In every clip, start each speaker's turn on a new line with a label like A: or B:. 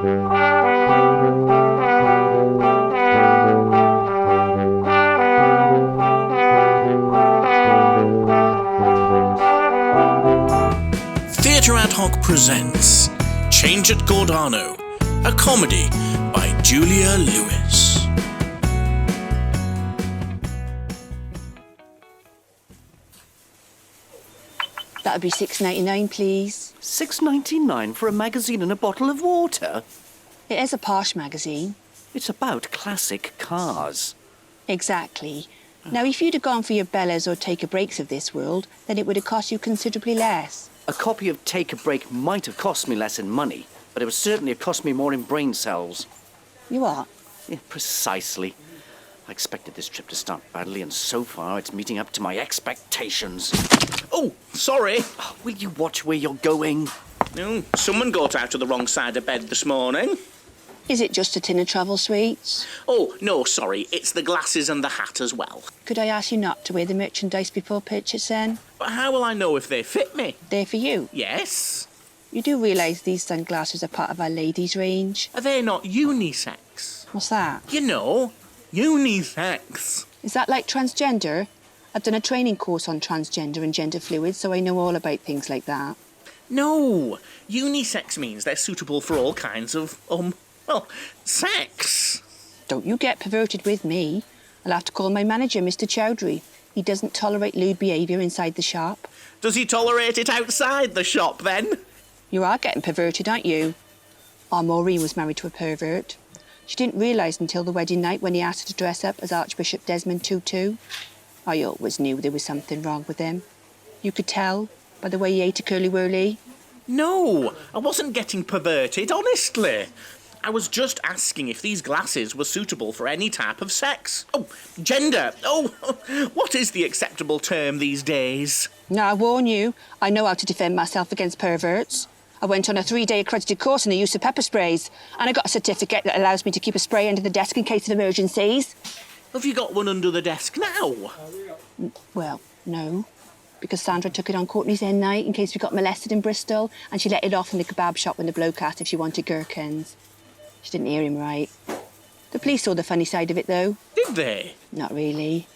A: Theatre Adhoc presents Change at Gordano, a comedy by Julia Lewis.
B: That'd be $6.99, please.
C: $6.99 for a magazine and a bottle of water?
B: It is a posh magazine.
C: It's about classic cars.
B: Exactly. Now, if you'd have gone for your Bellas or Take a Breaks of this world, then it would have cost you considerably less.
C: A copy of Take a Break might have cost me less in money, but it would certainly have cost me more in brain cells.
B: You what?
C: Yeah, precisely. I expected this trip to start badly, and so far it's meeting up to my expectations.
A: Oh, sorry.
C: Oh, will you watch where you're going?
A: Oh, someone got out of the wrong side of bed this morning.
B: Is it just a tin of travel sweets?
A: Oh, no, sorry. It's the glasses and the hat as well.
B: Could I ask you not to wear the merchandise before purchasing?
A: But how will I know if they fit me?
B: They're for you.
A: Yes.
B: You do realise these sunglasses are part of our ladies' range?
A: Are they not unisex?
B: What's that?
A: You know, unisex.
B: Is that like transgender? I've done a training course on transgender and gender fluids, so I know all about things like that.
A: No, unisex means they're suitable for all kinds of, sex.
B: Don't you get perverted with me. I'll have to call my manager, Mr. Chowdhury. He doesn't tolerate lewd behaviour inside the shop.
A: Does he tolerate it outside the shop, then?
B: You are getting perverted, aren't you? Our Maureen was married to a pervert. She didn't realise until the wedding night when he asked her to dress up as Archbishop Desmond Tutu. I always knew there was something wrong with him. You could tell by the way he ate a curly-whirly.
A: No, I wasn't getting perverted, honestly. I was just asking if these glasses were suitable for any type of sex. Oh, gender. Oh, what is the acceptable term these days?
B: Now, I warn you, I know how to defend myself against perverts. I went on a 3-day accredited course in the use of pepper sprays, and I got a certificate that allows me to keep a spray under the desk in case of emergencies.
A: Have you got one under the desk now?
B: Well, no, because Sandra took it on Courtney's end night in case we got molested in Bristol, and she let it off in the kebab shop when the bloke asked if she wanted gherkins. She didn't hear him right. The police saw the funny side of it, though.
A: Did they?
B: Not really.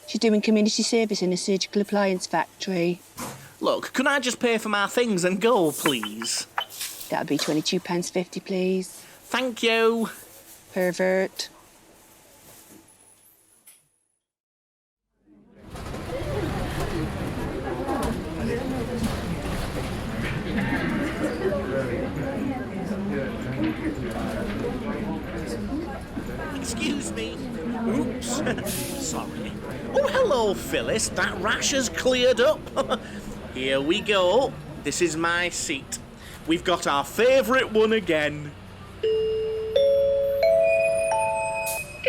B: She's doing community service in a surgical appliance factory.
A: Look, can I just pay for my things and go, please?
B: That'll be £22.50, please.
A: Thank you.
B: Pervert.
A: Excuse me. Oops. Sorry. Oh, hello, Phyllis. That rash has cleared up. Here we go. This is my seat. We've got our favourite one again.
D: Good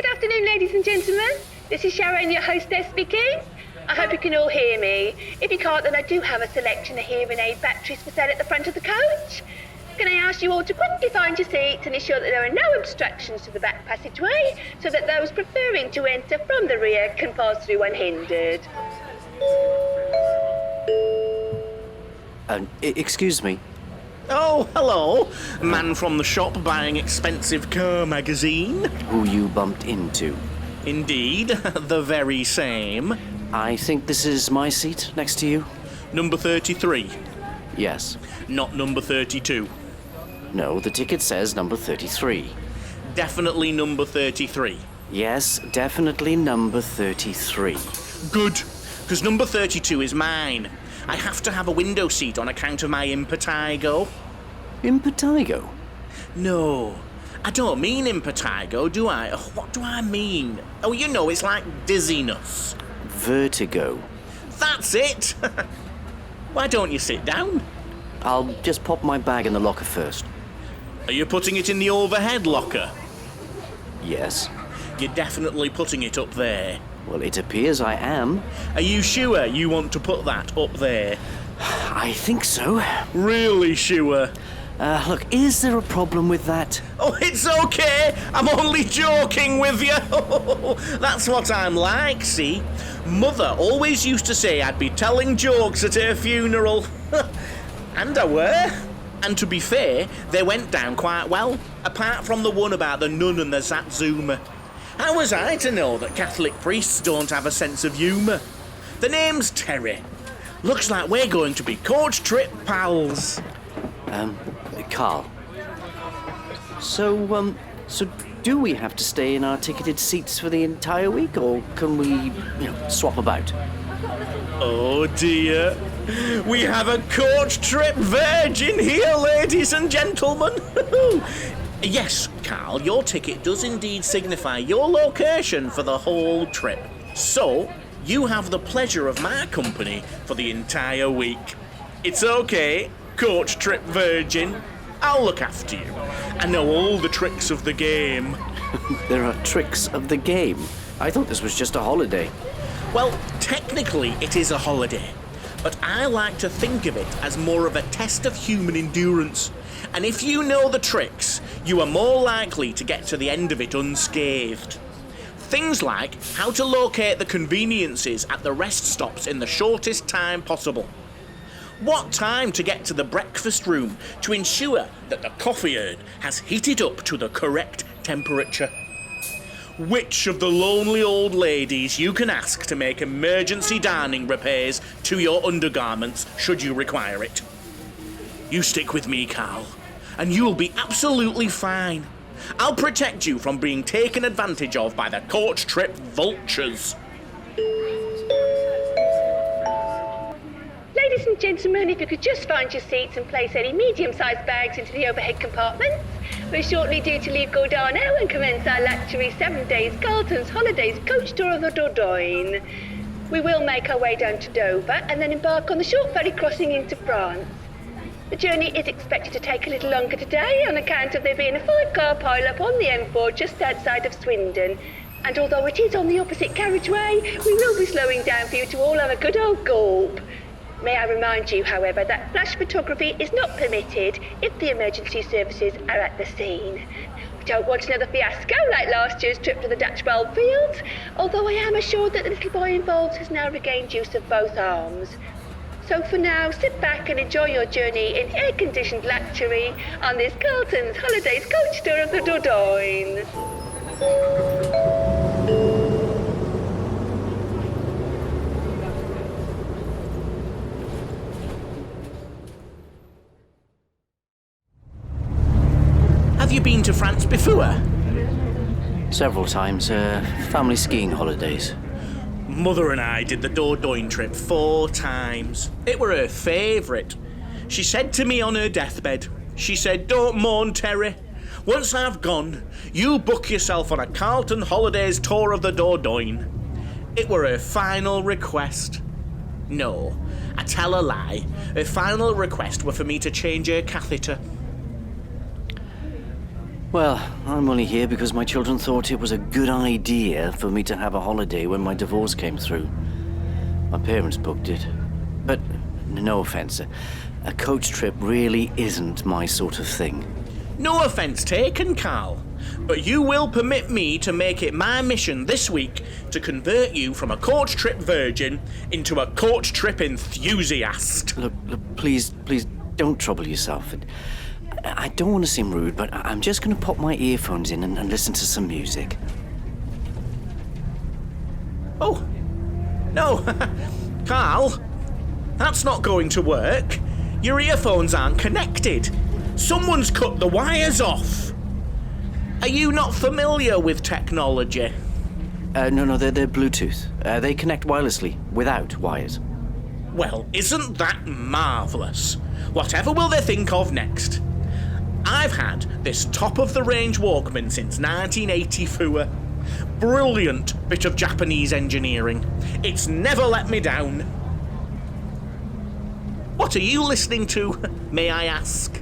D: afternoon, ladies and gentlemen. This is Sharon, your hostess, speaking. I hope you can all hear me. If you can't, then I do have a selection of hearing aid batteries for sale at the front of the coach. Can I ask you all to quickly find your seats and ensure that there are no obstructions to the back passageway, so that those preferring to enter from the rear can pass through unhindered.
C: Excuse me.
A: Oh, hello. Man from the shop buying expensive car magazine.
C: Who you bumped into?
A: Indeed, the very same.
C: I think this is my seat next to you.
A: Number 33.
C: Yes.
A: Not number 32.
C: No, the ticket says number 33.
A: Definitely number 33.
C: Yes, definitely number 33.
A: Good, because number 32 is mine. I have to have a window seat on account of my impetigo.
C: Impetigo?
A: No, I don't mean impetigo, do I? What do I mean? Oh, you know, it's like dizziness.
C: Vertigo.
A: That's it. Why don't you sit down?
C: I'll just pop my bag in the locker first.
A: Are you putting it in the overhead locker?
C: Yes.
A: You're definitely putting it up there.
C: Well, it appears I am.
A: Are you sure you want to put that up there?
C: I think so.
A: Really sure?
C: Look, is there a problem with that?
A: Oh, it's okay. I'm only joking with you. That's what I'm like, see? Mother always used to say I'd be telling jokes at her funeral. And I were. And to be fair, they went down quite well, apart from the one about the nun and the Satsuma. How was I to know that Catholic priests don't have a sense of humour? The name's Terry. Looks like we're going to be coach trip pals.
C: Karl. So do we have to stay in our ticketed seats for the entire week, or can we, swap about?
A: Oh dear. We have a coach trip virgin here, ladies and gentlemen. Yes, Karl, your ticket does indeed signify your location for the whole trip. So, you have the pleasure of my company for the entire week. It's okay, coach trip virgin. I'll look after you. I know all the tricks of the game.
C: There are tricks of the game. I thought this was just a holiday.
A: Well, technically it is a holiday, but I like to think of it as more of a test of human endurance. And if you know the tricks, you are more likely to get to the end of it unscathed. Things like how to locate the conveniences at the rest stops in the shortest time possible. What time to get to the breakfast room to ensure that the coffee urn has heated up to the correct temperature. Which of the lonely old ladies you can ask to make emergency darning repairs to your undergarments should you require it. You stick with me, Karl, and you'll be absolutely fine. I'll protect you from being taken advantage of by the coach trip vultures.
D: Ladies and gentlemen, if you could just find your seats and place any medium-sized bags into the overhead compartments. We're shortly due to leave Gordano and commence our luxury 7 days Carlton's Holidays coach tour of the Dordogne. We will make our way down to Dover and then embark on the short ferry crossing into France. The journey is expected to take a little longer today on account of there being a 5-car pile-up on the M4 just outside of Swindon. And although it is on the opposite carriageway, we will be slowing down for you to all have a good old gulp. May I remind you, however, that flash photography is not permitted if the emergency services are at the scene. We don't want another fiasco like last year's trip to the Dutch Bulb Fields, although I am assured that the little boy involved has now regained use of both arms. So for now, sit back and enjoy your journey in air-conditioned luxury on this Carlton's Holidays coach tour of the Dordogne.
A: Have you been to France before?
C: Several times, family skiing holidays.
A: Mother and I did the Dordogne trip 4 times. It were her favourite. She said to me on her deathbed, she said, "Don't mourn, Terry. Once I've gone, you book yourself on a Carlton Holidays tour of the Dordogne." It were her final request. No, I tell a lie. Her final request were for me to change her catheter.
C: Well, I'm only here because my children thought it was a good idea for me to have a holiday when my divorce came through. My parents booked it. But, no offence, a coach trip really isn't my sort of thing.
A: No offence taken, Karl. But you will permit me to make it my mission this week to convert you from a coach trip virgin into a coach trip enthusiast.
C: Look, please don't trouble yourself. I don't want to seem rude, but I'm just going to pop my earphones in and listen to some music.
A: Oh, no. Karl, that's not going to work. Your earphones aren't connected. Someone's cut the wires off. Are you not familiar with technology?
C: No, they're Bluetooth. They connect wirelessly, without wires.
A: Well, isn't that marvellous? Whatever will they think of next? I've had this top-of-the-range Walkman since 1984. Brilliant bit of Japanese engineering. It's never let me down. What are you listening to, may I ask?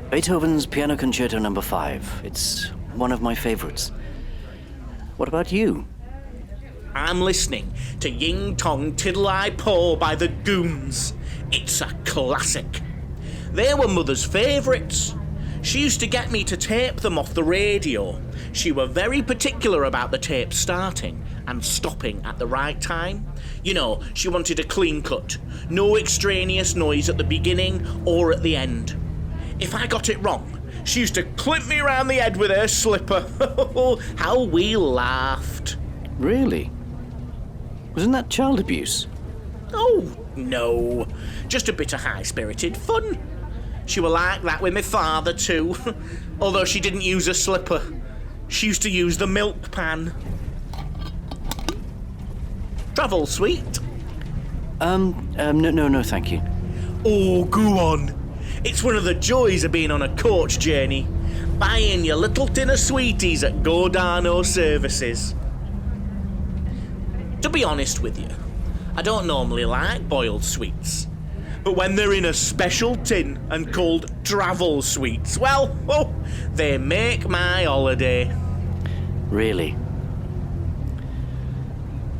C: Beethoven's Piano Concerto No. 5. It's one of my favourites. What about you?
A: I'm listening to Ying Tong Tiddle-I Po by the Goons. It's a classic. They were Mother's favourites. She used to get me to tape them off the radio. She were very particular about the tape starting and stopping at the right time. You know, she wanted a clean cut. No extraneous noise at the beginning or at the end. If I got it wrong, she used to clip me around the head with her slipper. How we laughed.
C: Really? Wasn't that child abuse?
A: Oh, no. Just a bit of high-spirited fun. She were like that with my father too. Although she didn't use a slipper. She used to use the milk pan. Travel sweet?
C: No, thank you.
A: Oh, go on. It's one of the joys of being on a coach journey. Buying your little tin of sweeties at Gordano services. To be honest with you, I don't normally like boiled sweets. But when they're in a special tin and called travel sweets, well, oh, they make my holiday.
C: Really?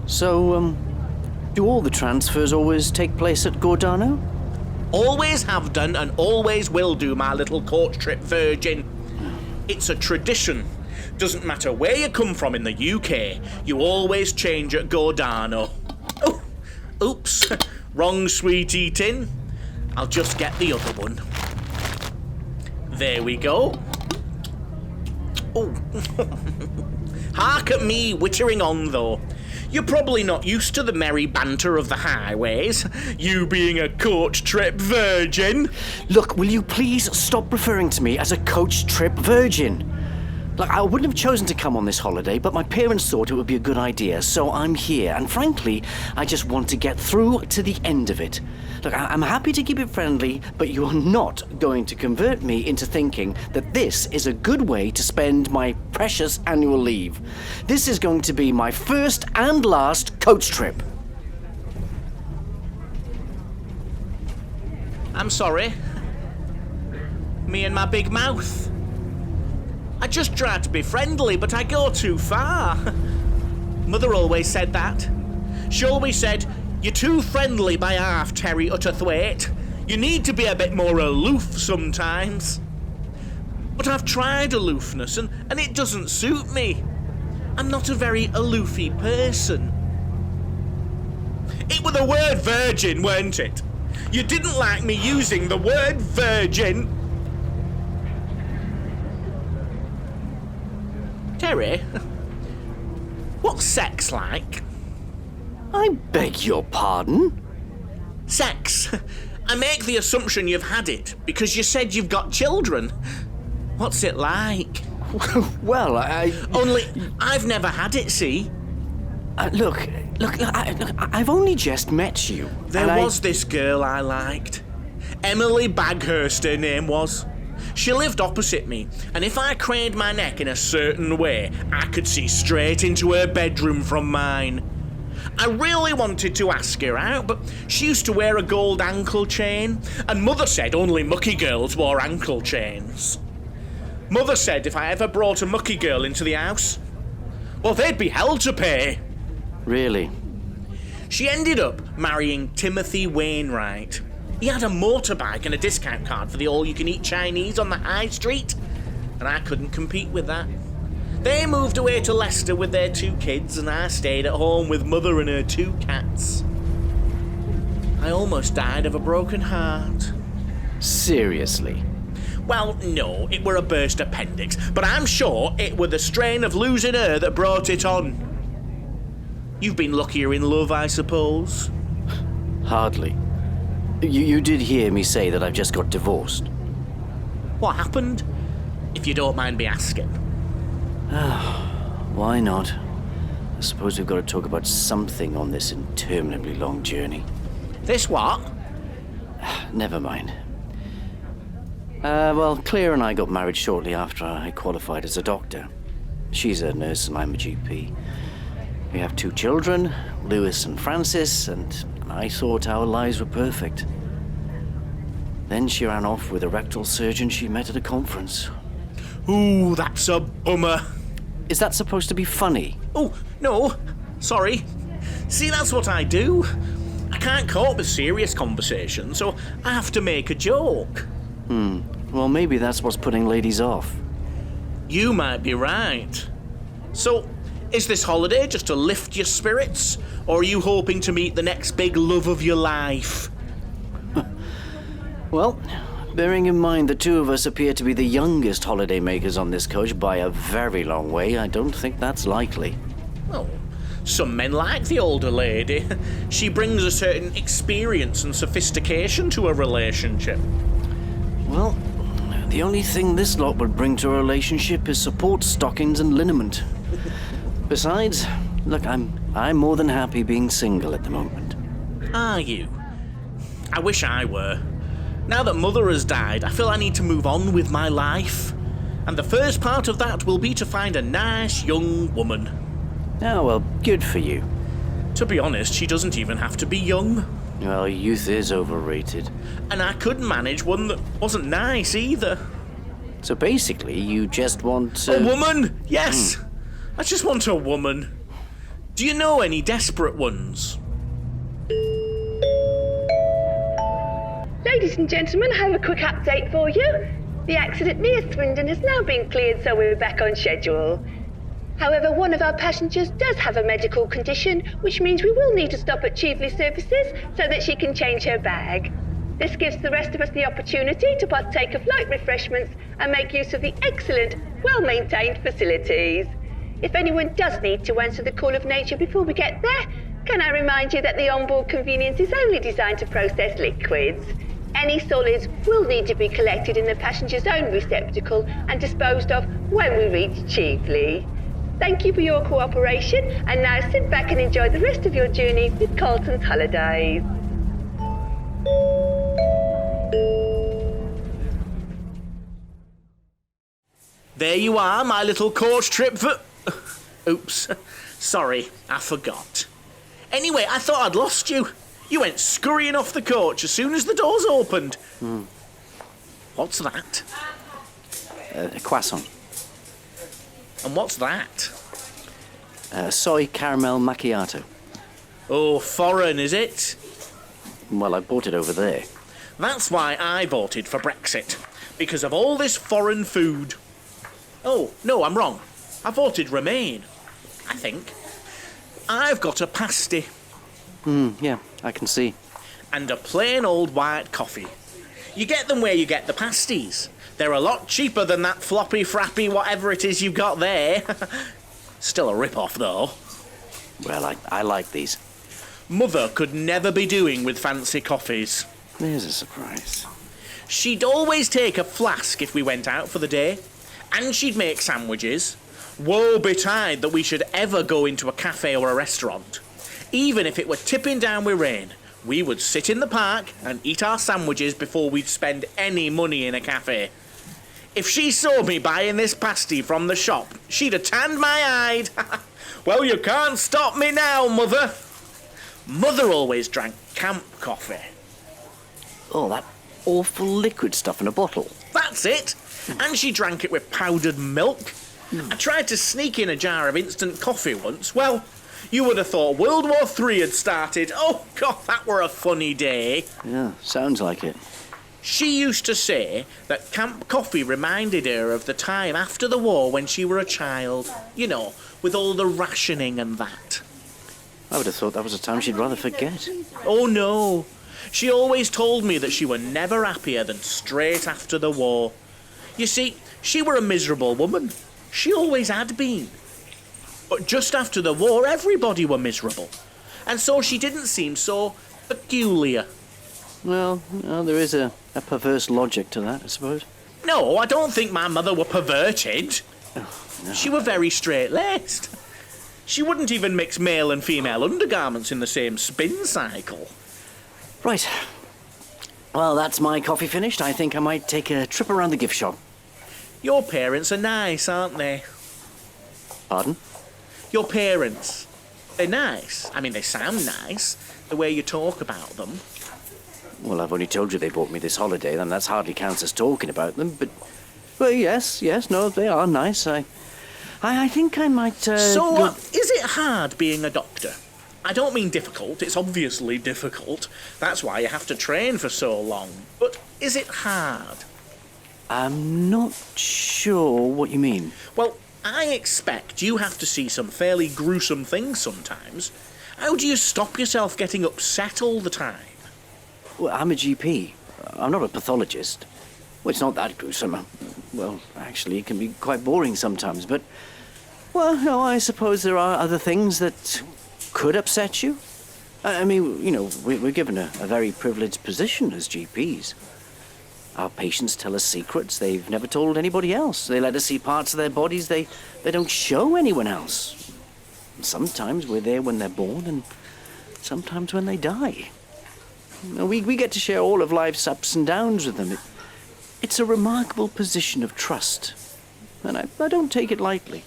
C: So, do all the transfers always take place at Gordano?
A: Always have done and always will do, my little coach trip virgin. It's a tradition. Doesn't matter where you come from in the UK, you always change at Gordano. Oh, oops, wrong sweetie tin. I'll just get the other one. There we go. Oh, hark at me wittering on though. You're probably not used to the merry banter of the highways, you being a coach trip virgin.
C: Look, will you please stop referring to me as a coach trip virgin? Like, I wouldn't have chosen to come on this holiday, but my parents thought it would be a good idea, so I'm here. And frankly, I just want to get through to the end of it. Look, I'm happy to keep it friendly, but you're not going to convert me into thinking that this is a good way to spend my precious annual leave. This is going to be my first and last coach trip.
A: I'm sorry. Me and my big mouth. I just try to be friendly, but I go too far. Mother always said that. She always said, "You're too friendly by half, Terry Utterthwaite. You need to be a bit more aloof sometimes." But I've tried aloofness, and it doesn't suit me. I'm not a very aloofy person. It were the word virgin, weren't it? You didn't like me using the word virgin. Kerry, what's sex like?
C: I beg your pardon?
A: Sex. I make the assumption you've had it because you said you've got children. What's it like?
C: Well,
A: Only I've never had it, see?
C: Look, I've only just met you.
A: There was this girl I liked. Emily Baghurst, her name was. She lived opposite me, and if I craned my neck in a certain way, I could see straight into her bedroom from mine. I really wanted to ask her out, but she used to wear a gold ankle chain, and Mother said only mucky girls wore ankle chains. Mother said if I ever brought a mucky girl into the house, well, they'd be hell to pay.
C: Really?
A: She ended up marrying Timothy Wainwright. He had a motorbike and a discount card for the all-you-can-eat Chinese on the high street, and I couldn't compete with that. They moved away to Leicester with their 2 kids, and I stayed at home with Mother and her 2 cats. I almost died of a broken heart.
C: Seriously?
A: Well, no, it were a burst appendix, but I'm sure it were the strain of losing her that brought it on. You've been luckier in love, I suppose?
C: Hardly. You did hear me say that I've just got divorced.
A: What happened? If you don't mind me asking.
C: Why not? I suppose we've got to talk about something on this interminably long journey.
A: This what?
C: Never mind. Well, Claire and I got married shortly after I qualified as a doctor. She's a nurse and I'm a GP. We have 2 children, Lewis and Francis, and I thought our lives were perfect. Then she ran off with a rectal surgeon she met at a conference.
A: Ooh, that's a bummer.
C: Is that supposed to be funny?
A: Oh, no, sorry. See, that's what I do. I can't cope with serious conversation, so I have to make a joke.
C: Well, maybe that's what's putting ladies off.
A: You might be right. So, Is this holiday just to lift your spirits, or are you hoping to meet the next big love of your life?
C: Well, bearing in mind the two of us appear to be the youngest holiday makers on this coach by a very long way, I don't think that's likely.
A: Oh, some men like the older lady. She brings a certain experience and sophistication to a relationship.
C: Well, the only thing this lot would bring to a relationship is support stockings and liniment. Besides, look, I'm more than happy being single at the moment.
A: Are you? I wish I were. Now that Mother has died, I feel I need to move on with my life. And the first part of that will be to find a nice young woman.
C: Oh, well, good for you.
A: To be honest, she doesn't even have to be young.
C: Well, youth is overrated.
A: And I could manage one that wasn't nice either.
C: So basically, you just want...
A: A woman? Yes! I just want a woman. Do you know any desperate ones?
D: Ladies and gentlemen, I have a quick update for you. The accident near Swindon has now been cleared, so we're back on schedule. However, one of our passengers does have a medical condition, which means we will need to stop at Cheveley Services so that she can change her bag. This gives the rest of us the opportunity to partake of light refreshments and make use of the excellent, well-maintained facilities. If anyone does need to answer the call of nature before we get there, can I remind you that the onboard convenience is only designed to process liquids. Any solids will need to be collected in the passenger's own receptacle and disposed of when we reach Cheveley. Thank you for your cooperation, and now sit back and enjoy the rest of your journey with Carlton's Holidays.
A: There you are, my little coach trip for... Oops. Sorry, I forgot. Anyway, I thought I'd lost you. You went scurrying off the coach as soon as the doors opened. What's that?
C: A croissant.
A: And what's that?
C: Soy caramel macchiato.
A: Oh, foreign, is it?
C: Well, I bought it over there.
A: That's why I voted for Brexit. Because of all this foreign food. Oh, no, I'm wrong. I voted Remain, I think. I've got a pasty.
C: Yeah, I can see.
A: And a plain old white coffee. You get them where you get the pasties. They're a lot cheaper than that floppy, frappy, whatever it is you've got there. Still a rip-off, though.
C: Well, I like these.
A: Mother could never be doing with fancy coffees.
C: There's a surprise.
A: She'd always take a flask if we went out for the day. And she'd make sandwiches. Woe betide that we should ever go into a cafe or a restaurant. Even if it were tipping down with rain, we would sit in the park and eat our sandwiches before we'd spend any money in a cafe. If she saw me buying this pasty from the shop, she'd have tanned my hide. Well, you can't stop me now, Mother. Mother always drank camp coffee.
C: Oh, that awful liquid stuff in a bottle.
A: That's it. And she drank it with powdered milk. I tried to sneak in a jar of instant coffee once. Well, you would have thought World War III had started. Oh, God, that were a funny day.
C: Yeah, sounds like it.
A: She used to say that camp coffee reminded her of the time after the war when she were a child. You know, with all the rationing and that.
C: I would have thought that was a time she'd rather forget.
A: Oh, no. She always told me that she were never happier than straight after the war. You see, she were a miserable woman. She always had been. But just after the war, everybody were miserable. And so she didn't seem so peculiar.
C: Well, there is a perverse logic to that, I suppose.
A: No, I don't think my mother were perverted.
C: Oh, no.
A: She were very straight-laced. She wouldn't even mix male and female undergarments in the same spin cycle.
C: Right. Well, that's my coffee finished. I think I might take a trip around the gift shop.
A: Your parents are nice, aren't they?
C: Pardon?
A: Your parents. They're nice. I mean, they sound nice, the way you talk about them.
C: Well, I've only told you they bought me this holiday, then that's hardly counts as talking about them, but... Well, yes, no, they are nice. I think I might,
A: So, is it hard being a doctor? I don't mean difficult, it's obviously difficult. That's why you have to train for so long. But is it hard?
C: I'm not sure what you mean.
A: Well, I expect you have to see some fairly gruesome things sometimes. How do you stop yourself getting upset all the time?
C: Well, I'm a GP. I'm not a pathologist. Well, it's not that gruesome. Well, actually, it can be quite boring sometimes, but... Well, no, I suppose there are other things that could upset you. I mean, you know, we're given a very privileged position as GPs. Our patients tell us secrets they've never told anybody else. They let us see parts of their bodies they don't show anyone else. Sometimes we're there when they're born, and sometimes when they die. We get to share all of life's ups and downs with them. It's a remarkable position of trust, and I don't take it lightly.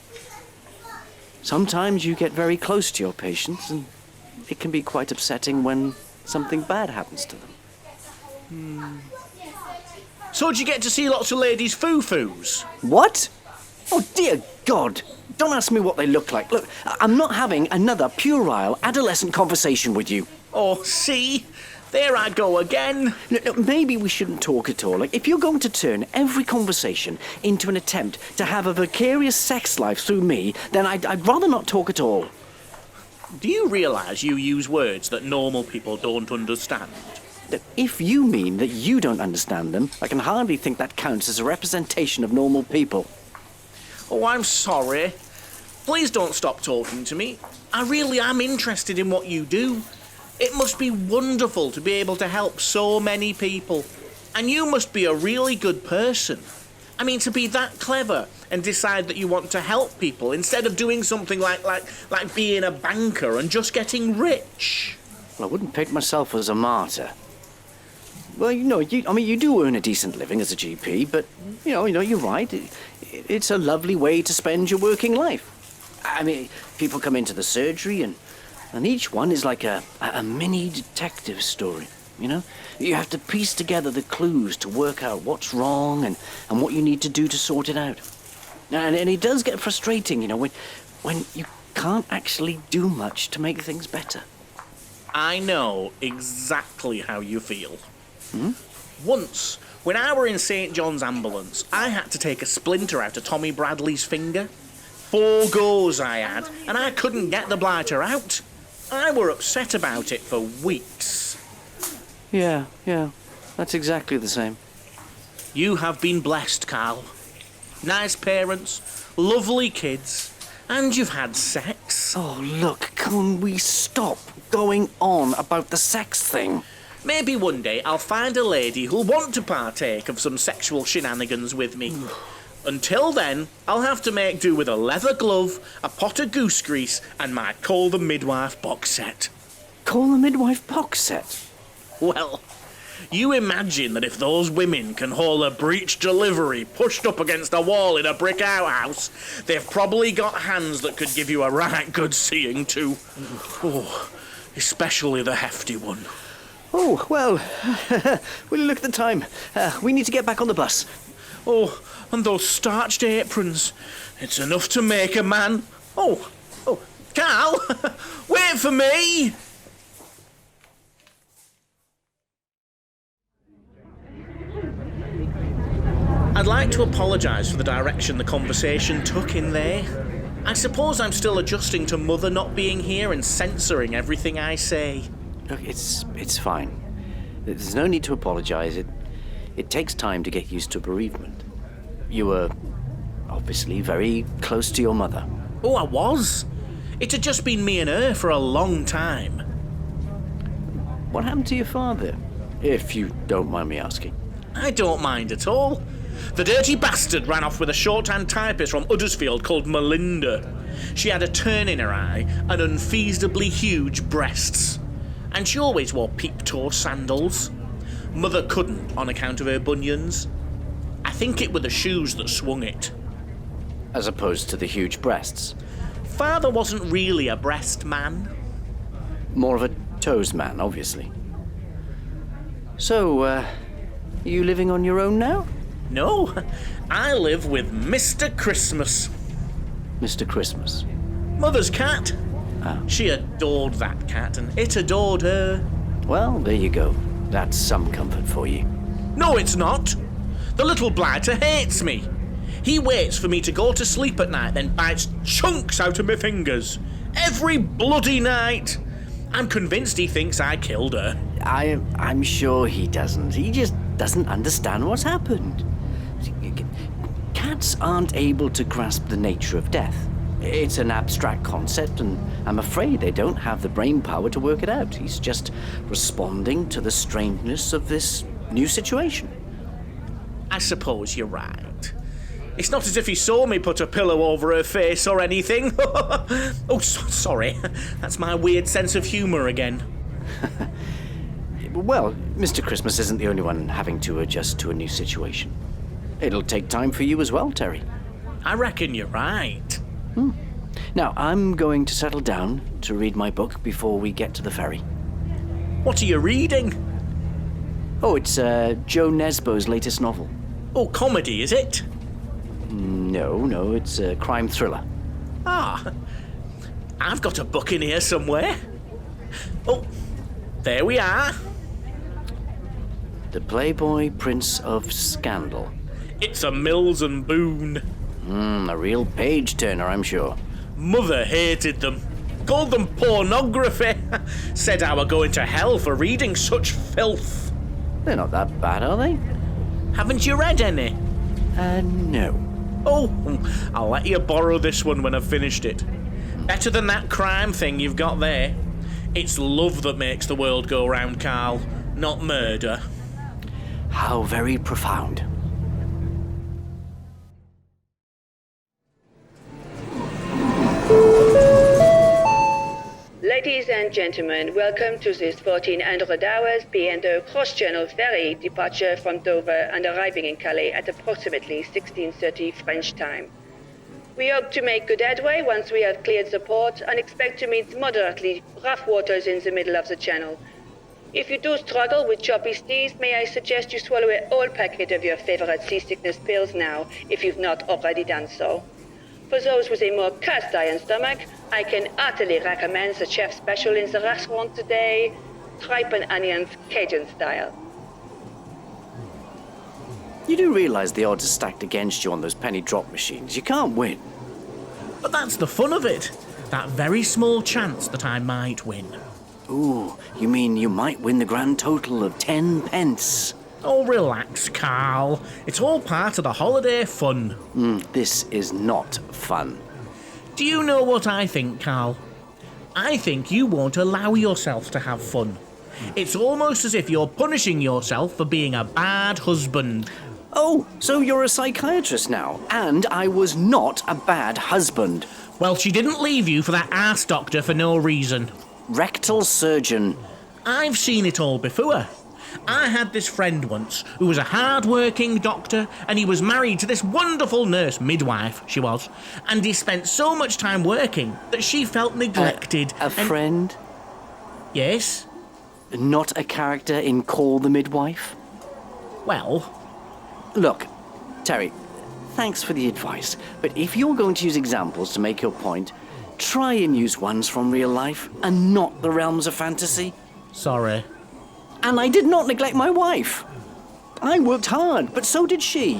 C: Sometimes you get very close to your patients, and it can be quite upsetting when something bad happens to them.
A: So do you get to see lots of ladies' foo-foos?
C: What? Oh, dear God. Don't ask me what they look like. Look, I'm not having another puerile adolescent conversation with you.
A: Oh, see? There I go again.
C: No, maybe we shouldn't talk at all. Like, if you're going to turn every conversation into an attempt to have a vicarious sex life through me, then I'd rather not talk at all.
A: Do you realise you use words that normal people don't understand?
C: If you mean that you don't understand them, I can hardly think that counts as a representation of normal people.
A: Oh, I'm sorry. Please don't stop talking to me. I really am interested in what you do. It must be wonderful to be able to help so many people. And you must be a really good person. I mean, to be that clever and decide that you want to help people instead of doing something like being a banker and just getting rich.
C: Well, I wouldn't paint myself as a martyr. Well, you do earn a decent living as a GP, but, you're right. It's a lovely way to spend your working life. I mean, people come into the surgery and each one is like a mini detective story, you know? You have to piece together the clues to work out what's wrong and what you need to do to sort it out. And it does get frustrating, when you can't actually do much to make things better.
A: I know exactly how you feel. Once, when I were in St. John's ambulance, I had to take a splinter out of Tommy Bradley's finger. 4 goes I had, and I couldn't get the blighter out. I were upset about it for weeks.
C: Yeah, that's exactly the same.
A: You have been blessed, Karl. Nice parents, lovely kids, and you've had sex.
C: Oh, look, can we stop going on about the sex thing?
A: Maybe one day I'll find a lady who'll want to partake of some sexual shenanigans with me. Until then, I'll have to make do with a leather glove, a pot of goose grease, and my Call the Midwife box set.
C: Call the Midwife box set?
A: Well, you imagine that if those women can haul a breech delivery pushed up against a wall in a brick outhouse, they've probably got hands that could give you a right good seeing too. Oh, especially the hefty one.
C: Oh, well, will you look at the time? We need to get back on the bus.
A: Oh, and those starched aprons. It's enough to make a man. Oh, Karl, wait for me! I'd like to apologise for the direction the conversation took in there. I suppose I'm still adjusting to Mother not being here and censoring everything I say.
C: Look, it's fine. There's no need to apologise. It takes time to get used to bereavement. You were obviously very close to your mother.
A: Oh, I was. It had just been me and her for a long time.
C: What happened to your father, if you don't mind me asking?
A: I don't mind at all. The dirty bastard ran off with a shorthand typist from Huddersfield called Melinda. She had a turn in her eye and unfeasibly huge breasts. And she always wore peep-toe sandals. Mother couldn't on account of her bunions. I think it were the shoes that swung it.
C: As opposed to the huge breasts?
A: Father wasn't really a breast man.
C: More of a toes man, obviously. So, are you living on your own now?
A: No, I live with Mr. Christmas.
C: Mr. Christmas?
A: Mother's cat.
C: Ah.
A: She adored that cat and it adored her.
C: Well, there you go. That's some comfort for you.
A: No, it's not. The little blighter hates me. He waits for me to go to sleep at night, then bites chunks out of my fingers. Every bloody night. I'm convinced he thinks I killed her.
C: I'm sure he doesn't. He just doesn't understand what's happened. Cats aren't able to grasp the nature of death. It's an abstract concept, and I'm afraid they don't have the brain power to work it out. He's just responding to the strangeness of this new situation.
A: I suppose you're right. It's not as if he saw me put a pillow over her face or anything. Oh, sorry. That's my weird sense of humour again.
C: Well, Mr. Christmas isn't the only one having to adjust to a new situation. It'll take time for you as well, Terry.
A: I reckon you're right.
C: Now, I'm going to settle down to read my book before we get to the ferry.
A: What are you reading?
C: Oh, it's Joe Nesbo's latest novel.
A: Oh, comedy, is it?
C: No, it's a crime thriller.
A: Ah, I've got a book in here somewhere. Oh, there we are.
C: The Playboy Prince of Scandal.
A: It's a Mills and Boone.
C: A real page-turner, I'm sure.
A: Mother hated them. Called them pornography. Said I were going to hell for reading such filth.
C: They're not that bad, are they?
A: Haven't you read any?
C: No.
A: Oh, I'll let you borrow this one when I've finished it. Better than that crime thing you've got there. It's love that makes the world go round, Karl, not murder.
C: How very profound.
D: Ladies and gentlemen, welcome to this 1400 hours P&O cross-channel ferry departure from Dover and arriving in Calais at approximately 16:30 French time. We hope to make good headway once we have cleared the port and expect to meet moderately rough waters in the middle of the channel. If you do struggle with choppy seas, may I suggest you swallow a whole packet of your favorite seasickness pills now, if you've not already done so. For those with a more cast-iron stomach, I can heartily recommend the chef special in the restaurant today, tripe and onions Cajun style.
C: You do realize the odds are stacked against you on those penny drop machines. You can't win.
A: But that's the fun of it. That very small chance that I might win.
C: Ooh, you mean you might win the grand total of 10 pence?
A: Oh, relax, Karl. It's all part of the holiday fun.
C: This is not fun.
A: Do you know what I think, Karl? I think you won't allow yourself to have fun. It's almost as if you're punishing yourself for being a bad husband.
C: Oh, so you're a psychiatrist now, and I was not a bad husband.
A: Well, she didn't leave you for that arse doctor for no reason.
C: Rectal surgeon.
A: I've seen it all before. I had this friend once who was a hard-working doctor, and he was married to this wonderful nurse, midwife, she was, and he spent so much time working that she felt neglected.
C: Friend?
A: Yes?
C: Not a character in Call the Midwife?
A: Well...
C: Look, Terry, thanks for the advice, but if you're going to use examples to make your point, try and use ones from real life and not the realms of fantasy.
A: Sorry.
C: And I did not neglect my wife. I worked hard, but so did she.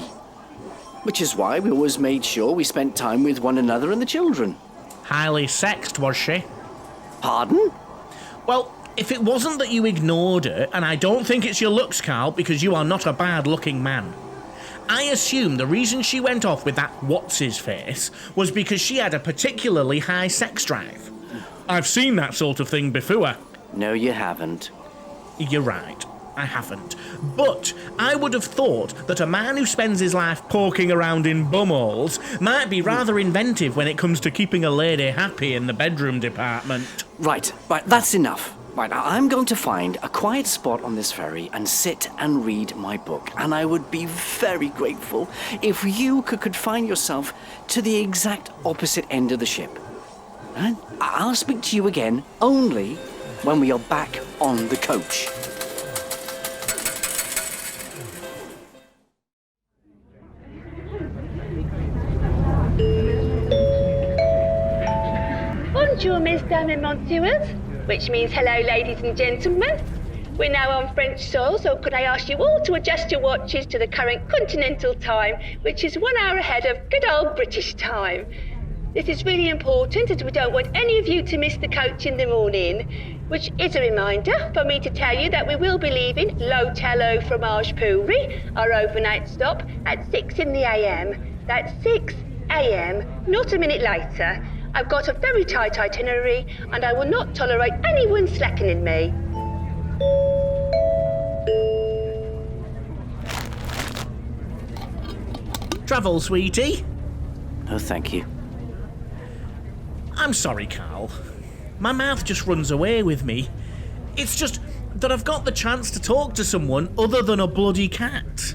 C: Which is why we always made sure we spent time with one another and the children.
A: Highly sexed, was she?
C: Pardon?
A: Well, if it wasn't that you ignored her, and I don't think it's your looks, Karl, because you are not a bad-looking man, I assume the reason she went off with that what's-his-face was because she had a particularly high sex drive. I've seen that sort of thing before.
C: No, you haven't.
A: You're right, I haven't. But I would have thought that a man who spends his life poking around in bumholes might be rather inventive when it comes to keeping a lady happy in the bedroom department.
C: Right, that's enough. Right, I'm going to find a quiet spot on this ferry and sit and read my book. And I would be very grateful if you could confine yourself to the exact opposite end of the ship. And I'll speak to you again only when we are back on the coach.
D: Bonjour, mesdames et messieurs, which means hello, ladies and gentlemen. We're now on French soil, so could I ask you all to adjust your watches to the current continental time, which is 1 hour ahead of good old British time. This is really important as we don't want any of you to miss the coach in the morning, which is a reminder for me to tell you that we will be leaving L'Hotel Fromage Pourri, our overnight stop, at 6 in the AM. That's 6 AM, not a minute later. I've got a very tight itinerary and I will not tolerate anyone slackening me.
A: Travel, sweetie?
C: Oh, thank you.
A: I'm sorry, Karl. My mouth just runs away with me. It's just that I've got the chance to talk to someone other than a bloody cat.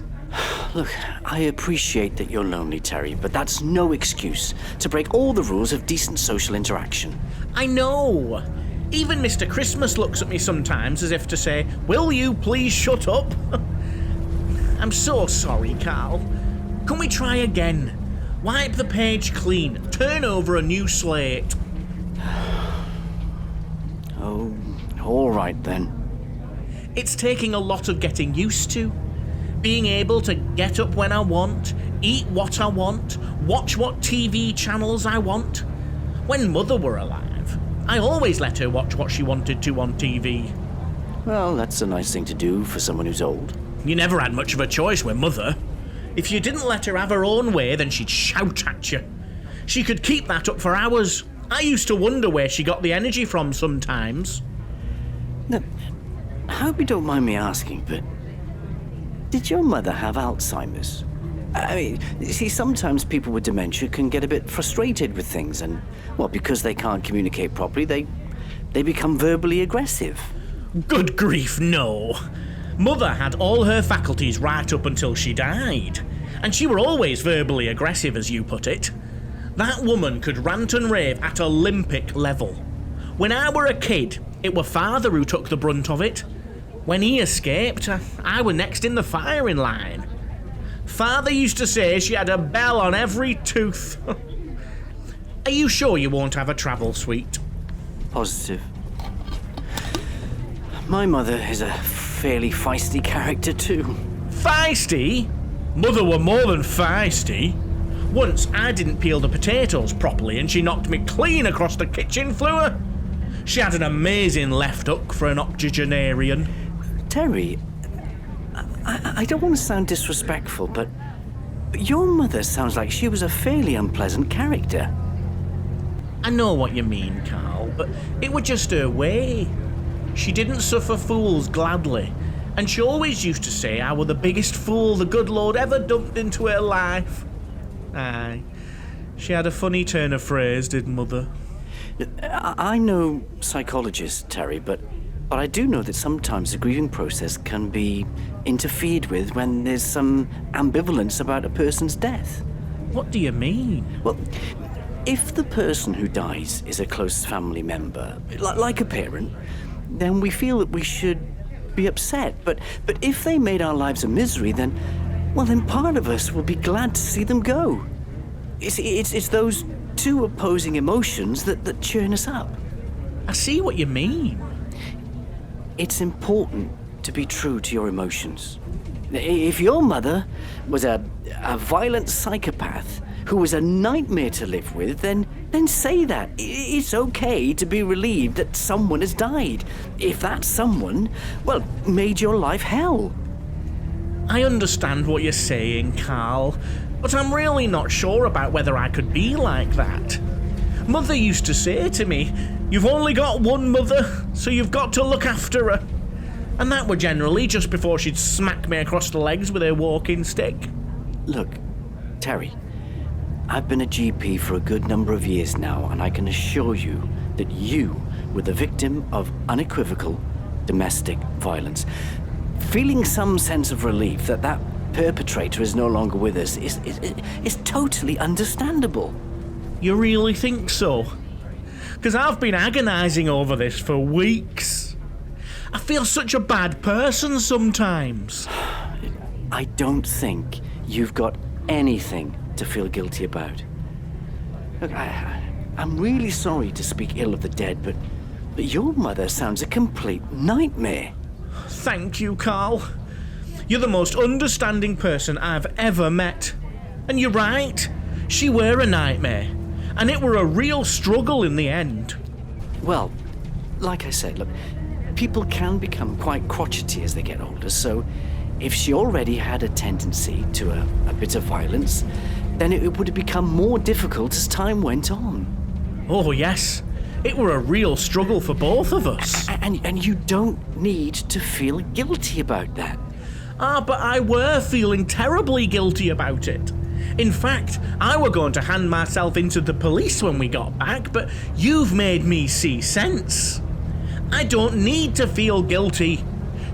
C: Look, I appreciate that you're lonely, Terry, but that's no excuse to break all the rules of decent social interaction.
A: I know. Even Mr. Christmas looks at me sometimes as if to say, "Will you please shut up?" I'm so sorry, Karl. Can we try again? Wipe the page clean. Turn over a new slate.
C: Oh, all right then.
A: It's taking a lot of getting used to. Being able to get up when I want, eat what I want, watch what TV channels I want. When Mother were alive, I always let her watch what she wanted to on TV.
C: Well, that's a nice thing to do for someone who's old.
A: You never had much of a choice with Mother. If you didn't let her have her own way, then she'd shout at you. She could keep that up for hours. I used to wonder where she got the energy from sometimes.
C: Now, I hope you don't mind me asking, but did your mother have Alzheimer's? I mean, you see, sometimes people with dementia can get a bit frustrated with things and, well, because they can't communicate properly, they become verbally aggressive.
A: Good grief, no. Mother had all her faculties right up until she died. And she were always verbally aggressive, as you put it. That woman could rant and rave at Olympic level. When I were a kid, it were Father who took the brunt of it. When he escaped, I were next in the firing line. Father used to say she had a bell on every tooth. Are you sure you won't have a travel suite?
C: Positive. My mother is a fairly feisty character too.
A: Feisty? Mother were more than feisty. Once I didn't peel the potatoes properly and she knocked me clean across the kitchen floor. She had an amazing left hook for an octogenarian.
C: Terry, I don't want to sound disrespectful, but your mother sounds like she was a fairly unpleasant character.
A: I know what you mean, Karl, but it were just her way. She didn't suffer fools gladly, and she always used to say I were the biggest fool the good Lord ever dumped into her life. Aye, she had a funny turn of phrase, did Mother.
C: I'm no psychologist, Terry, but I do know that sometimes the grieving process can be interfered with when there's some ambivalence about a person's death.
A: What do you mean?
C: Well, if the person who dies is a close family member, like a parent, then we feel that we should be upset. But if they made our lives a misery, then part of us will be glad to see them go. It's those two opposing emotions that churn us up.
A: I see what you mean.
C: It's important to be true to your emotions. If your mother was a violent psychopath who was a nightmare to live with, then say that. It's okay to be relieved that someone has died. If that someone, made your life hell.
A: I understand what you're saying, Karl, but I'm really not sure about whether I could be like that. Mother used to say to me, "You've only got one mother, so you've got to look after her." And that were generally just before she'd smack me across the legs with her walking stick.
C: Look, Terry, I've been a GP for a good number of years now, and I can assure you that you were the victim of unequivocal domestic violence. Feeling some sense of relief that perpetrator is no longer with us is totally understandable.
A: You really think so? Because I've been agonising over this for weeks. I feel such a bad person sometimes.
C: I don't think you've got anything to feel guilty about. Look, I'm really sorry to speak ill of the dead, but your mother sounds a complete nightmare.
A: Thank you, Karl. You're the most understanding person I've ever met. And you're right, she were a nightmare, and it were a real struggle in the end.
C: Well, like I said, look, people can become quite crotchety as they get older, so if she already had a tendency to a bit of violence, then it would have become more difficult as time went on.
A: Oh, yes. It were a real struggle for both of us.
C: And you don't need to feel guilty about that.
A: But I were feeling terribly guilty about it. In fact, I were going to hand myself into the police when we got back, but you've made me see sense. I don't need to feel guilty.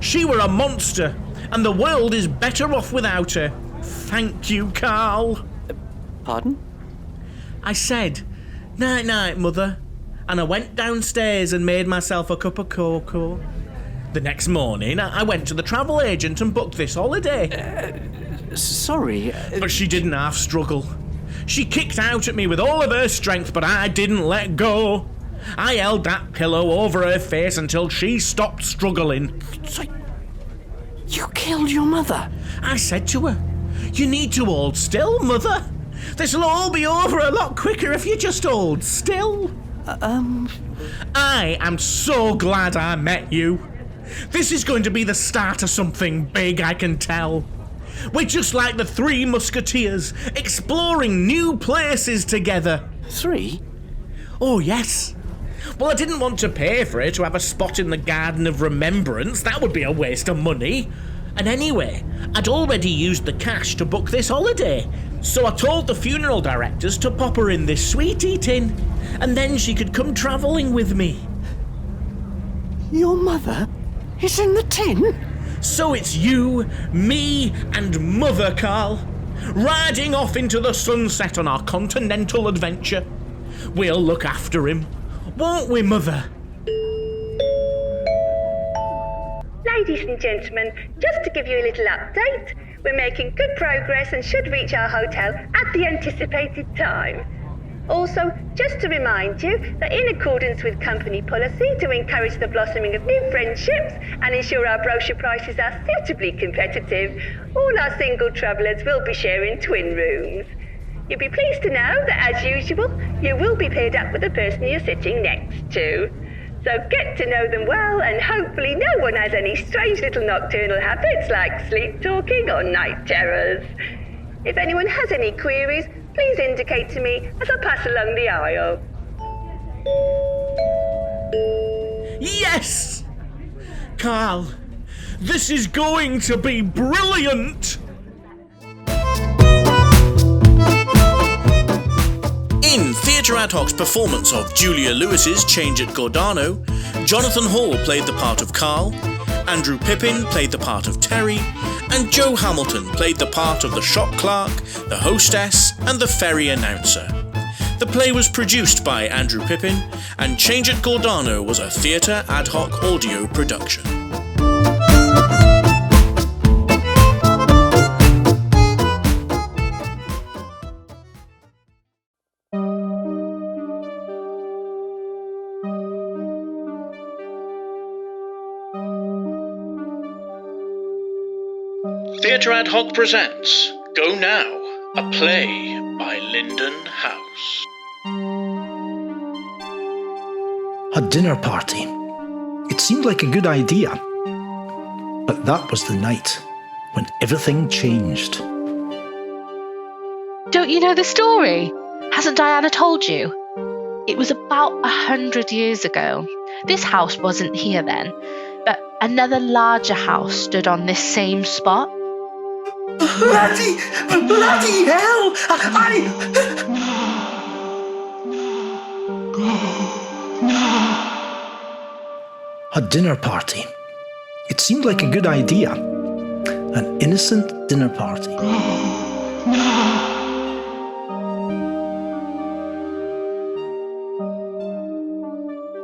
A: She were a monster, and the world is better off without her. Thank you, Karl.
C: Pardon?
A: I said, night-night, Mother, and I went downstairs and made myself a cup of cocoa. The next morning, I went to the travel agent and booked this holiday.
C: Sorry.
A: But she didn't half struggle. She kicked out at me with all of her strength, but I didn't let go. I held that pillow over her face until she stopped struggling.
C: So, you killed your mother?
A: I said to her, you need to hold still, Mother. This'll all be over a lot quicker if you just hold still. I am so glad I met you. This is going to be the start of something big, I can tell. We're just like the Three Musketeers, exploring new places together.
C: 3?
A: Oh, yes. Well, I didn't want to pay for it to have a spot in the Garden of Remembrance. That would be a waste of money. And anyway, I'd already used the cash to book this holiday, so I told the funeral directors to pop her in this sweetie tin, and then she could come travelling with me.
C: Your mother is in the tin?
A: So it's you, me, and Mother, Karl, riding off into the sunset on our continental adventure. We'll look after him, won't we, Mother?
D: Ladies and gentlemen, just to give you a little update, we're making good progress and should reach our hotel at the anticipated time. Also, just to remind you that in accordance with company policy to encourage the blossoming of new friendships and ensure our brochure prices are suitably competitive, all our single travellers will be sharing twin rooms. You'll be pleased to know that, as usual, you will be paired up with the person you're sitting next to. So get to know them well, and hopefully no one has any strange little nocturnal habits like sleep talking or night terrors. If anyone has any queries, please indicate to me as I pass along the aisle.
A: Yes! Karl, this is going to be brilliant! In Theatre Adhoc's performance of Julia Lewis's Change at Gordano, Jonathan Hall played the part of Karl, Andrew Pippen played the part of Terry, and Joe Hamilton played the part of the shop clerk, the hostess, and the ferry announcer. The play was produced by Andrew Pippen, and Change at Gordano was a Theatre Adhoc audio production. Theatre Adhoc presents Go Now, a play by Lyndon House.
E: A dinner party. It seemed like a good idea. But that was the night when everything changed.
F: Don't you know the story? Hasn't Diana told you? It was about 100 years ago. This house wasn't here then, but another larger house stood on this same spot.
E: Bloody hell! A dinner party. It seemed like a good idea. An innocent dinner party.